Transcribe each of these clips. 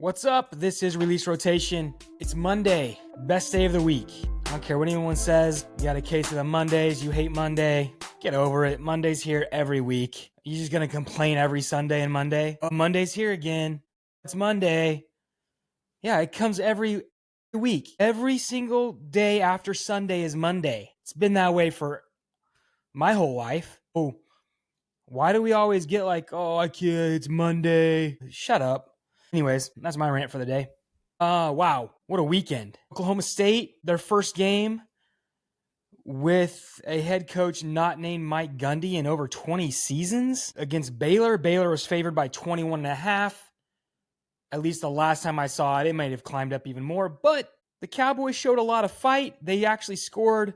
What's up? This is Release Rotation. It's Monday, best day of the week. I don't care what anyone says. You got a case of the Mondays. You hate Monday. Get over it. Monday's here every week. You're just going to complain every Sunday and Monday. Oh, Monday's here again. It's Monday. Yeah, it comes every week. Every single day after Sunday is Monday. It's been that way for my whole life. Oh, why do we always get like, oh, I can't, it's Monday. Shut up. Anyways, that's my rant for the day. Wow, what a weekend. Oklahoma State, their first game with a head coach not named Mike Gundy in over 20 seasons against Baylor. Baylor was favored by 21.5. At least the last time I saw it, it might have climbed up even more. But the Cowboys showed a lot of fight. They actually scored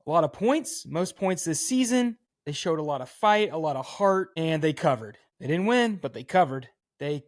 a lot of points, most points this season. They showed a lot of fight, a lot of heart, and they covered. They didn't win, but they covered. They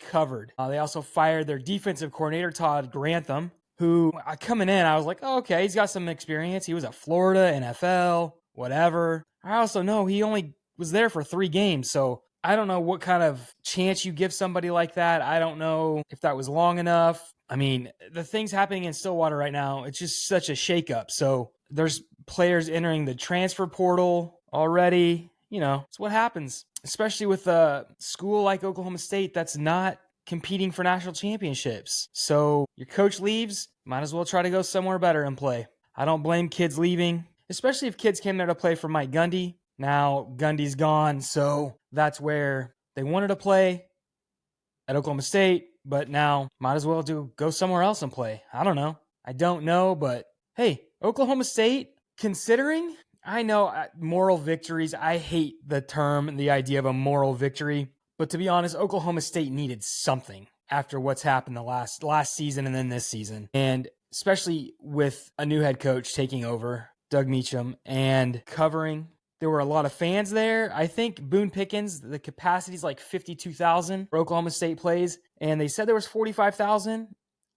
also fired their defensive coordinator, Todd Grantham, who coming in, I was like, oh, okay, he's got some experience. He was at Florida, NFL, whatever. I also know he only was there for 3 games, so I don't know what kind of chance you give somebody like that. I don't know if that was long enough. I mean, the things happening in Stillwater right now, it's just such a shakeup. So there's players entering the transfer portal already. You know, it's what happens, especially with a school like Oklahoma State that's not competing for national championships. So your coach leaves, might as well try to go somewhere better and play. I don't blame kids leaving, especially if kids came there to play for Mike Gundy. Now Gundy's gone, so that's where they wanted to play at Oklahoma State, but now might as well go somewhere else and play. I don't know. I don't know, but hey, Oklahoma State, considering, I know moral victories. I hate the term and the idea of a moral victory. But to be honest, Oklahoma State needed something after what's happened the last season and then this season. And especially with a new head coach taking over, Doug Meacham, and covering. There were a lot of fans there. I think Boone Pickens, the capacity is like 52,000 for Oklahoma State plays. And they said there was 45,000.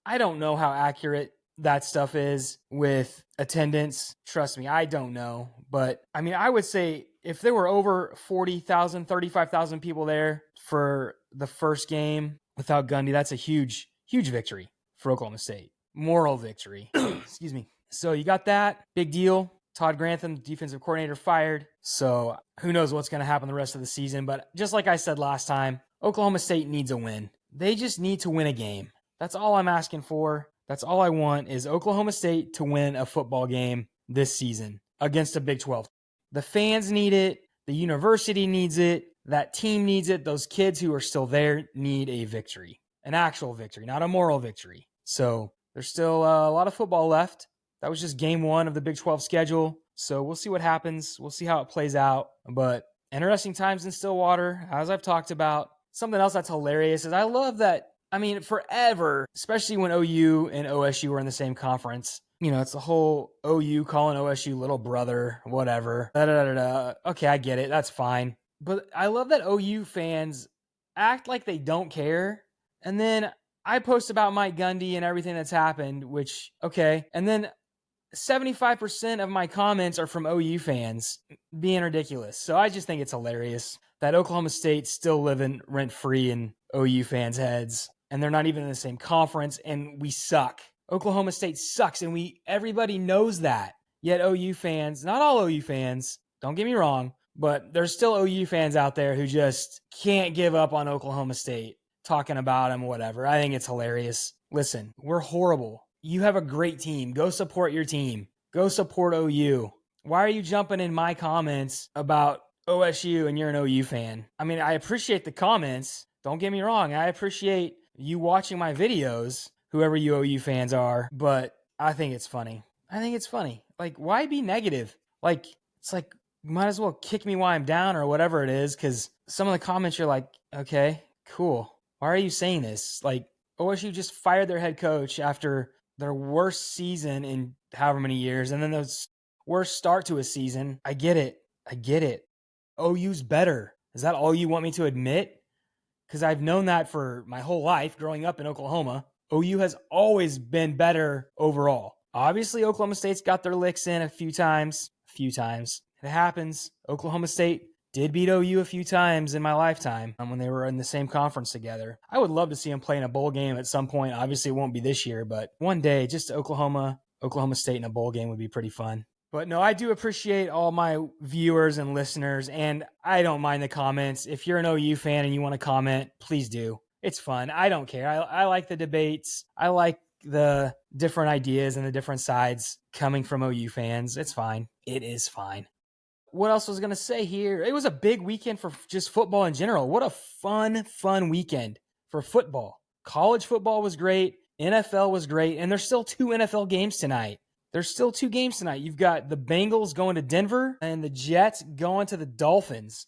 I don't know how accurate that stuff is with attendance. Trust me, I don't know. But I mean, I would say if there were over 40,000, 35,000 people there for the first game without Gundy, that's a huge, huge victory for Oklahoma State. Moral victory. Excuse me. So you got that. Big deal. Todd Grantham, defensive coordinator, fired. So who knows what's going to happen the rest of the season. But just like I said last time, Oklahoma State needs a win. They just need to win a game. That's all I'm asking for. That's all I want is Oklahoma State to win a football game this season against a Big 12. The fans need it. The university needs it. That team needs it. Those kids who are still there need a victory, an actual victory, not a moral victory. So there's still a lot of football left. That was just game 1 of the Big 12 schedule. So we'll see what happens. We'll see how it plays out. But interesting times in Stillwater, as I've talked about. Something else that's hilarious is I love that. I mean, forever, especially when OU and OSU were in the same conference, you know, it's the whole OU calling OSU little brother, whatever. Okay, I get it. That's fine. But I love that OU fans act like they don't care. And then I post about Mike Gundy and everything that's happened, which, okay. And then 75% of my comments are from OU fans being ridiculous. So I just think it's hilarious that Oklahoma State's still living rent-free in OU fans' heads. And they're not even in the same conference, and we suck. Oklahoma State sucks, and everybody knows that. Yet OU fans, not all OU fans, don't get me wrong, but there's still OU fans out there who just can't give up on Oklahoma State, talking about them, whatever. I think it's hilarious. Listen, we're horrible. You have a great team. Go support your team. Go support OU. Why are you jumping in my comments about OSU and you're an OU fan? I mean, I appreciate the comments. Don't get me wrong. I appreciate you watching my videos, whoever you OU fans are, but I think it's funny. Like, why be negative? Like, it's like, you might as well kick me while I'm down or whatever it is, because some of the comments you're like, okay, cool. Why are you saying this? Like, OSU just fired their head coach after their worst season in however many years, and then the worst start to a season. I get it. OU's better. Is that all you want me to admit? Because I've known that for my whole life growing up in Oklahoma. OU has always been better overall. Obviously, Oklahoma State's got their licks in a few times. It happens. Oklahoma State did beat OU a few times in my lifetime when they were in the same conference together. I would love to see them play in a bowl game at some point. Obviously, it won't be this year, but one day, just Oklahoma State in a bowl game would be pretty fun. But no, I do appreciate all my viewers and listeners, and I don't mind the comments. If you're an OU fan and you want to comment, please do. It's fun. I don't care. I like the debates. I like the different ideas and the different sides coming from OU fans. It's fine. It is fine. What else was I going to say here? It was a big weekend for just football in general. What a fun weekend for football. College football was great. NFL was great. And there's still 2 NFL games tonight. You've got the Bengals going to Denver and the Jets going to the Dolphins.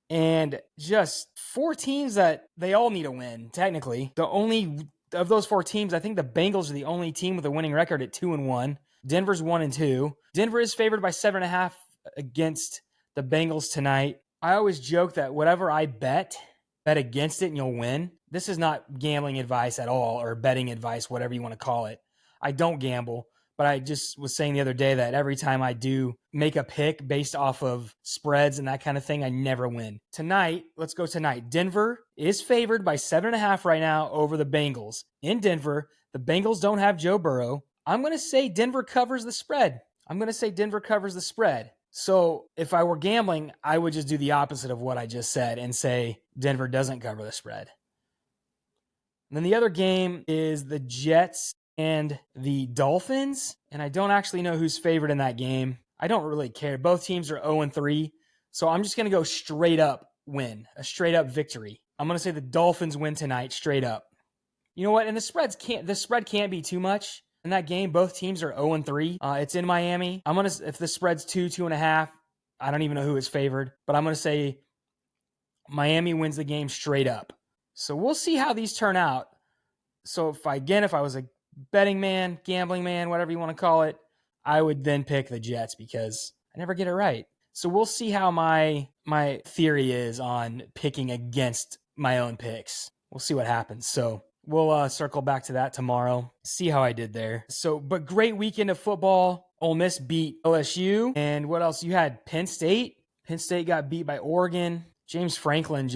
And just 4 teams that they all need a win, technically. The only of those 4 teams, I think the Bengals are the only team with a winning record at 2-1. Denver's 1-2. Denver is favored by 7.5 against the Bengals tonight. I always joke that whatever I bet against it and you'll win. This is not gambling advice at all, or betting advice, whatever you want to call it. I don't gamble, but I just was saying the other day that every time I do make a pick based off of spreads and that kind of thing, I never win. Tonight, let's go tonight. Denver is favored by 7.5 right now over the Bengals. In Denver, the Bengals don't have Joe Burrow. I'm going to say Denver covers the spread. So if I were gambling, I would just do the opposite of what I just said and say Denver doesn't cover the spread. And then the other game is the Jets and the Dolphins, and I don't actually know who's favored in that game. I don't really care. Both teams are 0-3, so I'm just going to go straight up win, a straight up victory. I'm going to say the Dolphins win tonight straight up. You know what? And the spread can't be too much. In that game, both teams are 0-3. It's in Miami. If the spread's 2.5, I don't even know who is favored, but I'm going to say Miami wins the game straight up. So we'll see how these turn out. So if I was a betting man, gambling man, whatever you want to call it, I would then pick the Jets because I never get it right. So we'll see how my theory is on picking against my own picks. We'll see what happens. So we'll circle back to that tomorrow, see how I did there. But great weekend of football. Ole Miss beat LSU. And what else? You had Penn State. Penn State got beat by Oregon. James Franklin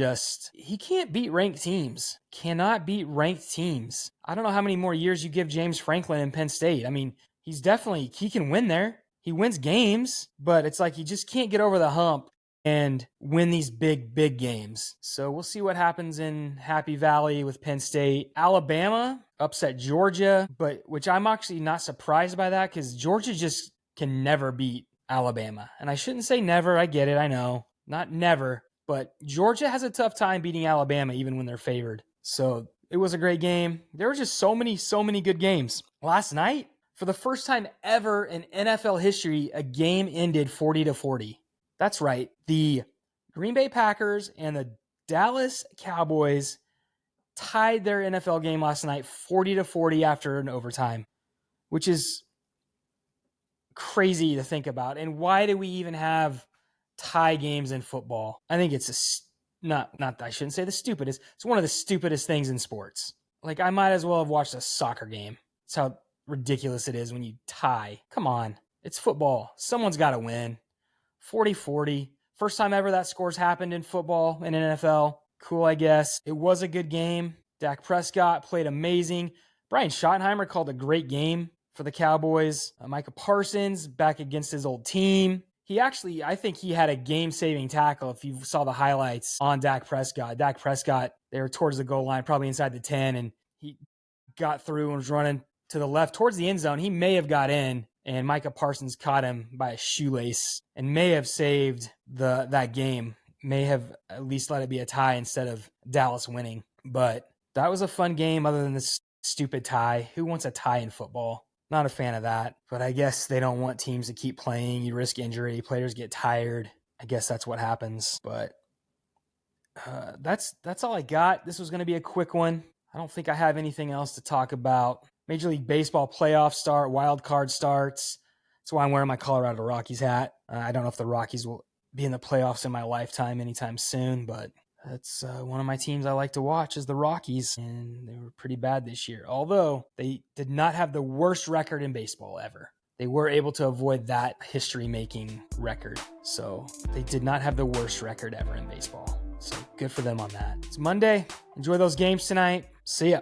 he can't beat ranked teams. Cannot beat ranked teams. I don't know how many more years you give James Franklin in Penn State. I mean, he can win there. He wins games, but it's like he just can't get over the hump and win these big games. So we'll see what happens in Happy Valley with Penn State. Alabama upset Georgia, which I'm actually not surprised by that because Georgia just can never beat Alabama. And I shouldn't say never. I get it. I know. Not never. But Georgia has a tough time beating Alabama even when they're favored. So it was a great game. There were just so many good games. Last night, for the first time ever in NFL history, a game ended 40-40. That's right. The Green Bay Packers and the Dallas Cowboys tied their NFL game last night 40-40 after an overtime, which is crazy to think about. And why do we even have tie games in football? I think it's I shouldn't say the stupidest. It's one of the stupidest things in sports. Like, I might as well have watched a soccer game. That's how ridiculous it is when you tie. Come on. It's football. Someone's got to win. 40-40. First time ever that score's happened in football in NFL. Cool, I guess. It was a good game. Dak Prescott played amazing. Brian Schottenheimer called a great game for the Cowboys. Micah Parsons back against his old team. I think he had a game-saving tackle if you saw the highlights on Dak Prescott. Dak Prescott, they were towards the goal line, probably inside the 10, and he got through and was running to the left towards the end zone. He may have got in, and Micah Parsons caught him by a shoelace and may have saved that game, may have at least let it be a tie instead of Dallas winning. But that was a fun game other than this stupid tie. Who wants a tie in football? Not a fan of that, but I guess they don't want teams to keep playing. You risk injury, players get tired. I guess that's what happens, but that's all I got. This was going to be a quick one. I don't think I have anything else to talk about. Major League Baseball playoffs start, wild card starts. That's why I'm wearing my Colorado Rockies hat. I don't know if the Rockies will be in the playoffs in my lifetime anytime soon, but that's one of my teams I like to watch is the Rockies, and they were pretty bad this year. Although they did not have the worst record in baseball ever. they were able to avoid that history-making record. So they did not have the worst record ever in baseball. So good for them on that. It's Monday. Enjoy those games tonight. See ya.